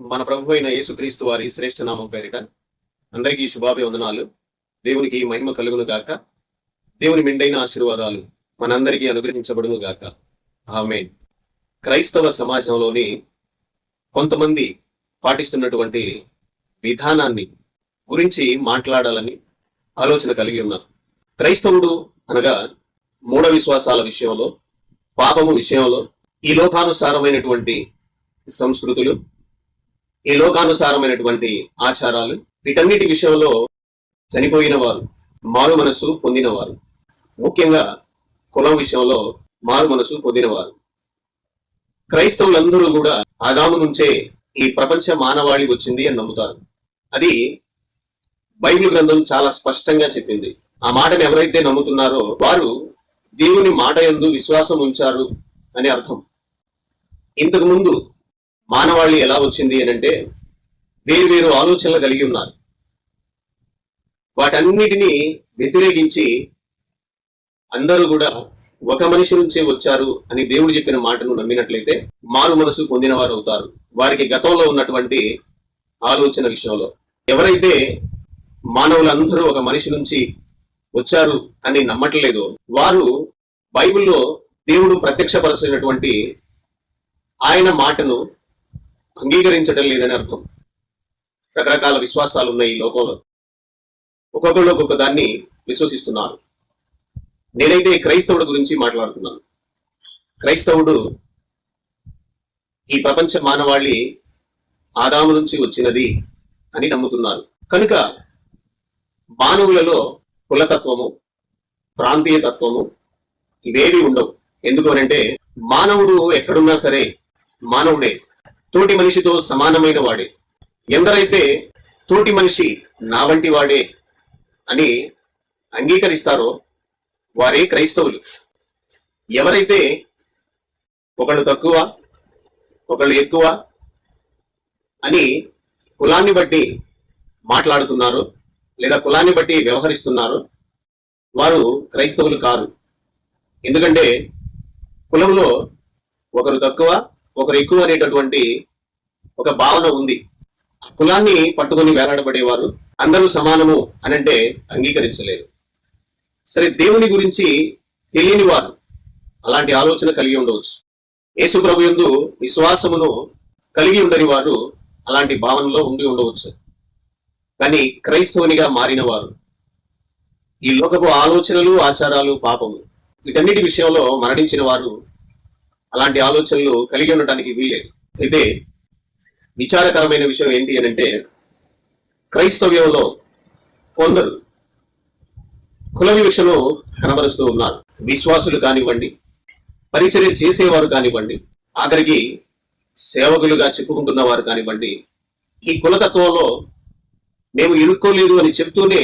మన ప్రభు అయిన యేసుక్రీస్తు వారి శ్రేష్ఠ నామం పేరిట అందరికీ శుభాభివందనాలు. దేవునికి మహిమ కలుగును గాక. దేవుని మెండైన ఆశీర్వాదాలు మనందరికీ అనుగ్రహించబడును గాక. ఆమేన్. క్రైస్తవ సమాజంలోని కొంతమంది పాటిస్తున్నటువంటి విధానాన్ని గురించి మాట్లాడాలని ఆలోచన కలిగి ఉన్నాను. క్రైస్తవుడు అనగా మూఢ విశ్వాసాల విషయంలో, పాపము విషయంలో, ఈ లోకానుసారమైనటువంటి సంస్కృతులు, ఈ లోకానుసారమైనటువంటి ఆచారాలు, వీటన్నిటి విషయంలో చనిపోయిన వారు, మారు మనసు పొందినవారు, ముఖ్యంగా కులం విషయంలో మారు మనసు పొందినవారు. క్రైస్తవులందరూ కూడా ఆదాము నుంచే ఈ ప్రపంచ మానవాళి వచ్చింది అని నమ్ముతారు. అది బైబిల్ గ్రంథం చాలా స్పష్టంగా చెప్పింది. ఆ మాటను ఎవరైతే నమ్ముతున్నారో వారు దేవుని మాట యందు విశ్వాసం ఉంచారు అని అర్థం. ఇంతకు ముందు మానవాళి ఎలా వచ్చింది అని అంటే వేరు ఆలోచనలు కలిగి ఉన్నారు. వాటన్నిటినీ వ్యతిరేకించి అందరూ కూడా ఒక మనిషి నుంచే వచ్చారు అని దేవుడు చెప్పిన మాటను నమ్మినట్లయితే మారు మనసు పొందిన వారు అవుతారు. వారికి గతంలో ఉన్నటువంటి ఆలోచన విషయంలో ఎవరైతే మానవులందరూ ఒక మనిషి నుంచి వచ్చారు అని నమ్మట్లేదో వారు బైబిల్లో దేవుడు ప్రత్యక్షపరచినటువంటి ఆయన మాటను అంగీకరించడం లేదని అర్థం. రకరకాల విశ్వాసాలు ఉన్నాయి ఈ లోకంలో. ఒక్కొక్కళ్ళు ఒక్కొక్క దాన్ని విశ్వసిస్తున్నారు. నేనైతే క్రైస్తవుడు గురించి మాట్లాడుతున్నాను. క్రైస్తవుడు ఈ ప్రపంచ మానవాళి ఆదాము నుంచి వచ్చినది అని నమ్ముతున్నారు. కనుక మానవులలో కులతత్వము, ప్రాంతీయ తత్వము ఇవేవి ఉండవు. ఎందుకు అనంటే మానవుడు ఎక్కడున్నా సరే మానవుడే, తోటి మనిషితో సమానమైన వాడే. ఎందరైతే తోటి మనిషి నా వంటి వాడే అని అంగీకరిస్తారో వారే క్రైస్తవులు. ఎవరైతే ఒకళ్ళు తక్కువ ఒకళ్ళు ఎక్కువ అని కులాన్ని బట్టి మాట్లాడుతున్నారో లేదా కులాన్ని బట్టి వ్యవహరిస్తున్నారో వారు క్రైస్తవులు కారు. ఎందుకంటే కులంలో ఒకరు తక్కువ ఒకరు ఎక్కువ అనేటటువంటి ఒక భావన ఉంది. కులాన్ని పట్టుకొని వేలాడబడేవారు అందరూ సమానము అనంటే అంగీకరించలేరు. సరే, దేవుని గురించి తెలియని వారు అలాంటి ఆలోచన కలిగి ఉండవచ్చు. యేసు ప్రభు యందు విశ్వాసమును కలిగి ఉండని వారు అలాంటి భావనలో ఉండి ఉండవచ్చు. కానీ క్రైస్తవునిగా మారిన వారు ఈ లోకపు ఆలోచనలు, ఆచారాలు, పాపము వీటన్నిటి విషయంలో మరణించిన వారు అలాంటి ఆలోచనలు కలిగి ఉండటానికి వీలేదు. అయితే విచారకరమైన విషయం ఏంటి అని అంటే క్రైస్తవ్యంలో కొందరు కుల వివక్షను కనబరుస్తూ ఉన్నారు. విశ్వాసులు కానివ్వండి, పరిచర్య చేసేవారు కానివ్వండి, ఆఖరికి సేవకులుగా చెప్పుకుంటున్న వారు కానివ్వండి, ఈ కులతత్వంలో మేము ఇరుక్కోలేదు అని చెప్తూనే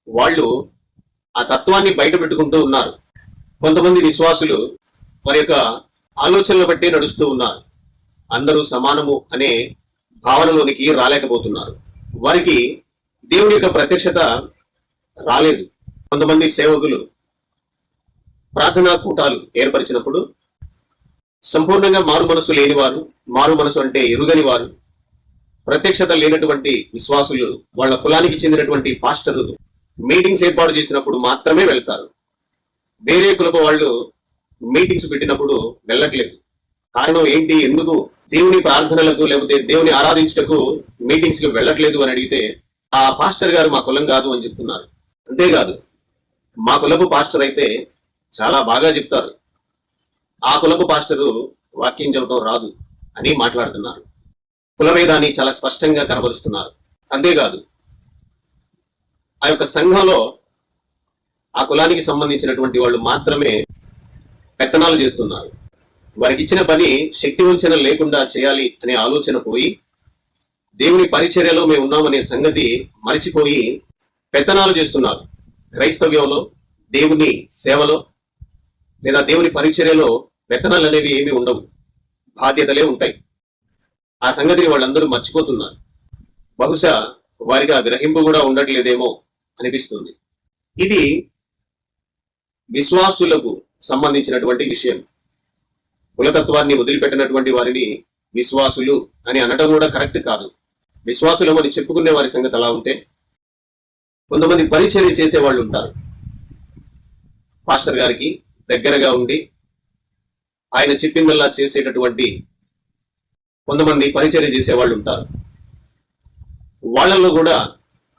వాళ్ళు ఆ తత్వాన్ని బయట పెట్టుకుంటూ ఉన్నారు. కొంతమంది విశ్వాసులు వారి యొక్క ఆలోచనలు బట్టి నడుస్తూ ఉన్నారు. అందరూ సమానము అనే భావనలోనికి రాలేకపోతున్నారు. వారికి దేవుని యొక్క ప్రత్యక్షత రాలేదు. కొంతమంది సేవకులు ప్రార్థనా కూటాలు ఏర్పరిచినప్పుడు సంపూర్ణంగా మారు మనసు లేనివారు, మారు మనసు అంటే ఎరుగని వారు, ప్రత్యక్షత లేనటువంటి విశ్వాసులు వాళ్ళ కులానికి చెందినటువంటి పాస్టర్లు మీటింగ్స్ ఏర్పాటు చేసినప్పుడు మాత్రమే వెళ్తారు. వేరే కులపు వాళ్ళు మీటింగ్స్ పెట్టినప్పుడు వెళ్ళట్లేదు. కారణం ఏంటి? ఎందుకు దేవుని ప్రార్థనలకు లేకపోతే దేవుని ఆరాధించుటకు మీటింగ్స్ కి వెళ్ళట్లేదు అని అడిగితే ఆ పాస్టర్ గారు మా కులం కాదు అని చెప్తున్నారు. అంతేకాదు, మా కులపు పాస్టర్ అయితే చాలా బాగా చెప్తారు, ఆ కులపు పాస్టరు వాక్యం చెప్పడం రాదు అని మాట్లాడుతున్నారు. కులభేదాన్ని చాలా స్పష్టంగా కనబరుస్తున్నారు. అంతేకాదు, ఆ యొక్క సంఘంలో ఆ కులానికి సంబంధించినటువంటి వాళ్ళు మాత్రమే పెత్తనాలు చేస్తున్నారు. వారికి ఇచ్చిన పని శక్తి వంచన లేకుండా చేయాలి అనే ఆలోచన పోయి దేవుని పరిచర్యలో మేము ఉన్నామనే సంగతి మరిచిపోయి పెత్తనాలు చేస్తున్నారు. క్రైస్తవ్యంలో, దేవుని సేవలో లేదా దేవుని పరిచర్యలో పెత్తనాలు అనేవి ఏమీ ఉండవు, బాధ్యతలే ఉంటాయి. ఆ సంగతిని వాళ్ళందరూ మర్చిపోతున్నారు. బహుశా వారికి ఆ గ్రహింపు కూడా ఉండట్లేదేమో అనిపిస్తుంది. ఇది విశ్వాసులకు సంబంధించినటువంటి విషయం. కులతత్వాన్ని వదిలిపెట్టినటువంటి వారిని విశ్వాసులు అని అనడం కూడా కరెక్ట్ కాదు. విశ్వాసులమని చెప్పుకునే వారి సంగతి అలా ఉంటే, కొంతమంది పరిచర్య చేసేవాళ్ళు ఉంటారు. పాస్టర్ గారికి దగ్గరగా ఉండి ఆయన చెప్పిందల్లా చేసేటటువంటి కొంతమంది పరిచర్య చేసేవాళ్ళు ఉంటారు. వాళ్ళల్లో కూడా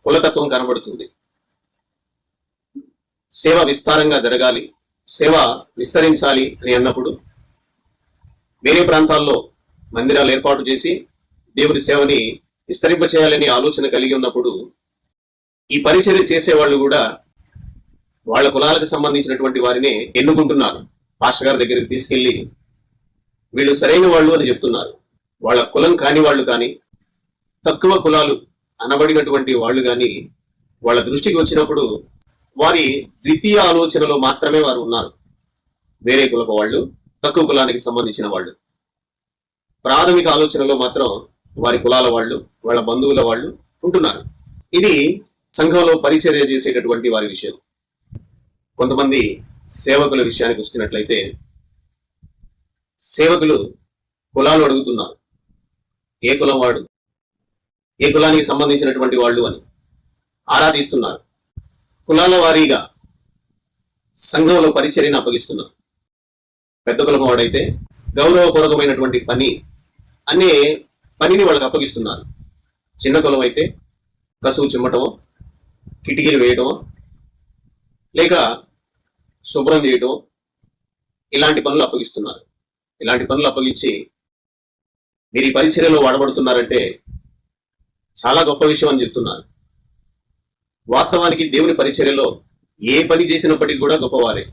కులతత్వం కనబడుతుంది. సేవ విస్తారంగా జరగాలి, సేవ విస్తరించాలి అని అన్నప్పుడు వేరే ప్రాంతాల్లో మందిరాలు ఏర్పాటు చేసి దేవుని సేవని విస్తరింపచేయాలని ఆలోచన కలిగి ఉన్నప్పుడు ఈ పరిచర్య చేసేవాళ్ళు కూడా వాళ్ళ కులాలకు సంబంధించినటువంటి వారిని ఎన్నుకుంటున్నారు. పాస్టర్ గారి దగ్గరికి తీసుకెళ్లి వీళ్ళు సరైన వాళ్ళు అని చెప్తున్నారు. వాళ్ళ కులం కాని వాళ్ళు కానీ, తక్కువ కులాలు అనబడినటువంటి వాళ్ళు కానీ వాళ్ళ దృష్టికి వచ్చినప్పుడు వారి ద్వితీయ ఆలోచనలో మాత్రమే వారు ఉన్నారు. వేరే కులపు వాళ్ళు, తక్కువ కులానికి సంబంధించిన వాళ్ళు. ప్రాథమిక ఆలోచనలో మాత్రం వారి కులాల వాళ్ళు, వాళ్ళ బంధువుల వాళ్ళు ఉంటున్నారు. ఇది సంఘంలో పరిచర్య చేసేటటువంటి వారి విషయం. కొంతమంది సేవకుల విషయానికి వచ్చినట్లయితే, సేవకులు కులాలు అడుగుతున్నారు. ఏ కులం వాడు, ఏ కులానికి సంబంధించినటువంటి వాళ్ళు అని ఆరాధిస్తున్నారు. కులాల వారీగా సంఘంలో పరిచర్యను అప్పగిస్తున్నారు. పెద్ద కులం వాడైతే గౌరవపూర్వకమైనటువంటి పని అనే పనిని వాళ్ళకి అప్పగిస్తున్నారు. చిన్న కులం అయితే కసువు చిమ్మటమో, కిటికీలు వేయటమో, లేక శుభ్రం చేయటమో, ఇలాంటి పనులు అప్పగిస్తున్నారు. ఇలాంటి పనులు అప్పగించి మీరు ఈ పరిచర్యలో వాడబడుతున్నారంటే చాలా గొప్ప విషయం అని చెప్తున్నారు. వాస్తవానికి దేవుని పరిచర్యలో ఏ పని చేసినప్పటికీ కూడా గొప్పవారే.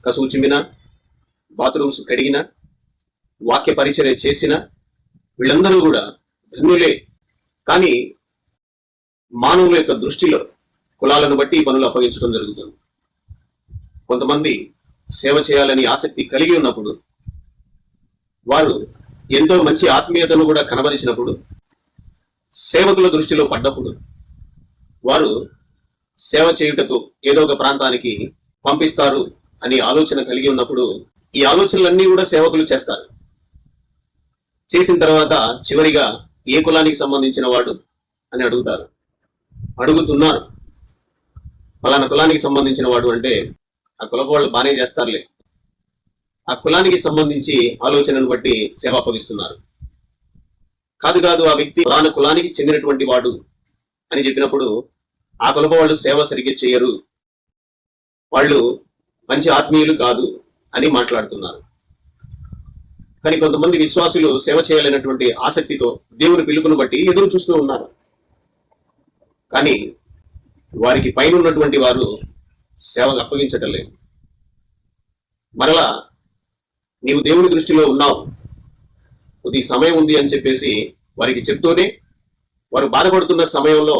కసువు చిమ్మినా, బాత్రూమ్స్ కడిగినా, వాక్య పరిచర్య చేసిన వీళ్ళందరూ కూడా ధన్యులే. కానీ మానవుల యొక్క దృష్టిలో కులాలను బట్టి ఈ పనులు అప్పగించడం జరుగుతుంది. కొంతమంది సేవ చేయాలని ఆసక్తి కలిగి ఉన్నప్పుడు, వారు ఎంతో మంచి ఆత్మీయతను కూడా కనబరిచినప్పుడు, సేవకుల దృష్టిలో పడ్డప్పుడు వారు సేవ చేయుటకు ఏదో ఒక ప్రాంతానికి పంపిస్తారు అని ఆలోచన కలిగి ఉన్నప్పుడు ఈ ఆలోచనలన్నీ కూడా సేవకులు చేస్తారు. చేసిన తర్వాత చివరిగా ఏ కులానికి సంబంధించిన వాడు అని అడుగుతున్నారు. పలానా కులానికి సంబంధించిన వాడు అంటే ఆ కులపు వాళ్ళు బాగానే చేస్తారులే, ఆ కులానికి సంబంధించి ఆలోచనను బట్టి సేవ అప్పగిస్తున్నారు. కాదు ఆ వ్యక్తి పలానా కులానికి చెందినటువంటి వాడు అని చెప్పినప్పుడు ఆ కులపు వాళ్ళు సేవ సరిగ్గా చేయరు, వాళ్ళు మంచి ఆత్మీయులు కాదు అని మాట్లాడుతున్నారు. కానీ కొంతమంది విశ్వాసులు సేవ చేయాలనేటువంటి ఆసక్తితో దేవుని పిలుపును బట్టి ఎదురు చూస్తూ ఉన్నారు. కానీ వారికి పైన ఉన్నటువంటి వారు సేవకు అప్పగించటం లేదు. మరలా నీవు దేవుని దృష్టిలో ఉన్నావు, కొద్ది సమయం ఉంది అని చెప్పేసి వారికి చెప్తూనే, వారు బాధపడుతున్న సమయంలో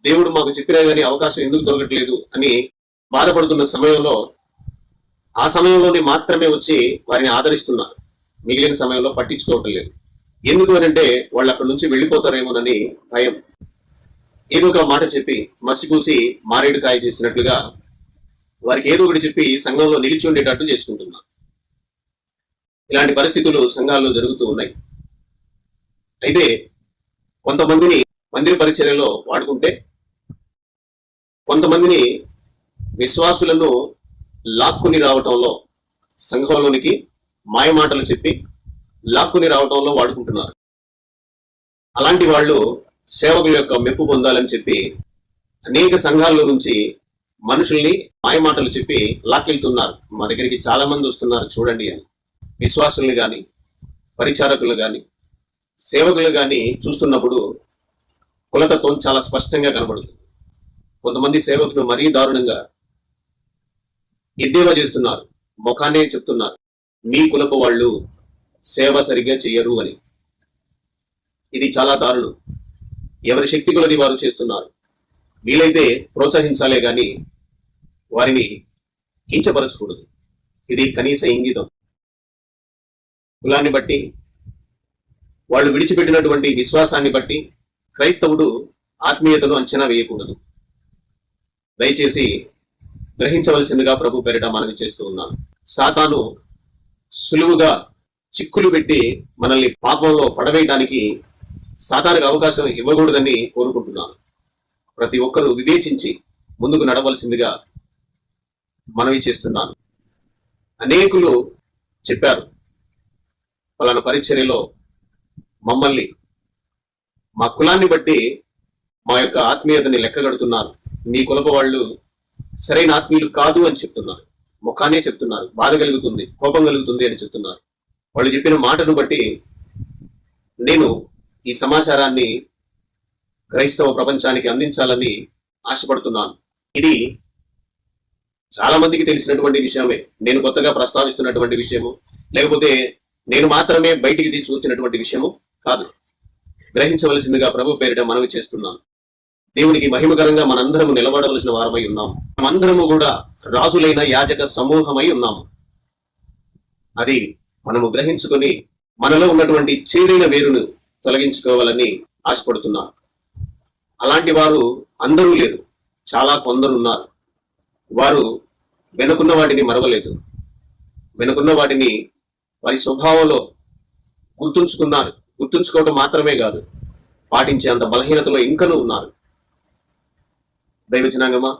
దేవుడు మాకు చెప్పినా కానీ అవకాశం ఎందుకు దొరకట్లేదు అని బాధపడుతున్న సమయంలో ఆ సమయంలోనే మాత్రమే వచ్చి వారిని ఆదరిస్తున్నారు. మిగిలిన సమయంలో పట్టించుకోవటం లేదు. ఎందుకు అని అంటే వాళ్ళు అక్కడి నుంచి వెళ్ళిపోతారేమోనని భయం. ఏదో ఒక మాట చెప్పి మసిపూసి మారేడుకాయ చేసినట్లుగా వారికి ఏదో ఒకటి చెప్పి సంఘంలో నిలిచి ఉండేటట్టు చేసుకుంటున్నారు. ఇలాంటి పరిస్థితులు సంఘాల్లో జరుగుతూ ఉన్నాయి. అయితే కొంతమందిని మందిర పరిచర్యలో వాడుకుంటే, కొంతమందిని విశ్వాసులను లాక్కుని రావటంలో, సంఘంలోనికి మాయమాటలు చెప్పి లాక్కుని రావటంలో వాడుకుంటున్నారు. అలాంటి వాళ్ళు సేవకుల యొక్క మెప్పు పొందాలని చెప్పి అనేక సంఘాల్లో నుంచి మనుషుల్ని మాయమాటలు చెప్పి లాక్కెళ్తున్నారు. మా దగ్గరికి చాలా మంది వస్తున్నారు చూడండి అని. విశ్వాసుల్ని కానీ, పరిచారకులు కానీ, సేవకులు కానీ చూస్తున్నప్పుడు కులతత్వం చాలా స్పష్టంగా కనబడుతుంది. కొంతమంది సేవకులు మరీ దారుణంగా ఎద్దేవా చేస్తున్నారు, ముఖాన్నే చెప్తున్నారు, మీ కులపు వాళ్ళు సేవ సరిగ్గా చెయ్యరు అని. ఇది చాలా దారుణం. ఎవరి శక్తి కొలది వారు చేస్తున్నారు. వీలైతే ప్రోత్సహించాలే గాని వారిని కించపరచకూడదు. ఇది కనీస ఇంగితం. కులాన్ని బట్టి, వాళ్ళు విడిచిపెట్టినటువంటి విశ్వాసాన్ని బట్టి క్రైస్తవుడు ఆత్మీయతను అంచనా వేయకూడదు. దయచేసి గ్రహించవలసిందిగా ప్రభు పేరిట మనవి చేస్తూ ఉన్నాను. సాతాను సులువుగా చిక్కులు పెట్టి మనల్ని పాపంలో పడవేయడానికి సాతానికి అవకాశం ఇవ్వకూడదని కోరుకుంటున్నాను. ప్రతి ఒక్కరూ వివేచించి ముందుకు నడవలసిందిగా మనవి చేస్తున్నాను. అనేకులు చెప్పారు, పలానా పరిచర్యలో మమ్మల్ని మా కులాన్ని బట్టి మా యొక్క ఆత్మీయతని లెక్కగడుతున్నారు, మీ కులప వాళ్ళు సరైన ఆత్మీయులు కాదు అని చెప్తున్నారు. ముఖానే చెప్తున్నారు, బాధ కలుగుతుంది, కోపం కలుగుతుంది అని చెప్తున్నారు. వాళ్ళు చెప్పిన మాటను బట్టి నేను ఈ సమాచారాన్ని క్రైస్తవ ప్రపంచానికి అందించాలని ఆశపడుతున్నాను. ఇది చాలా మందికి తెలిసినటువంటి విషయమే, నేను కొత్తగా ప్రస్తావిస్తున్నటువంటి విషయము, లేకపోతే నేను మాత్రమే బయటికి తీసుకొచ్చినటువంటి విషయము కాదు. గ్రహించవలసిందిగా ప్రభు పేరిట మనవి చేస్తున్నాను. దేవునికి మహిమకరంగా మనందరము నిలబడవలసిన వారమై ఉన్నాము. మనమందరము కూడా రాజులైన యాజక సమూహమై ఉన్నాము. అది మనము గ్రహించుకొని మనలో ఉన్నటువంటి చేదైన వేరును తొలగించుకోవాలని ఆశపడుతున్నాను. అలాంటి వారు అందరూ లేరు, చాలా కొందరు ఉన్నారు. వారు వెనుకున్న వాటిని మరవలేదు, వెనుకున్న వాటిని వారి స్వభావంలో గుర్తుంచుకున్నారు. గుర్తుంచుకోవటం మాత్రమే కాదు, పాటించే అంత బలహీనతలో ఇంకనూ ఉన్నారు. దైవజనాంగమా,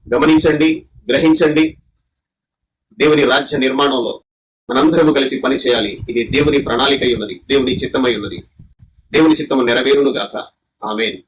గమనించండి, గ్రహించండి. దేవుని రాజ్య నిర్మాణంలో మనందరము కలిసి పని చేయాలి. ఇది దేవుని ప్రణాళిక ఉన్నది, దేవుని చిత్తమై ఉన్నది. దేవుని చిత్తము నెరవేరును గాక. ఆమేన్.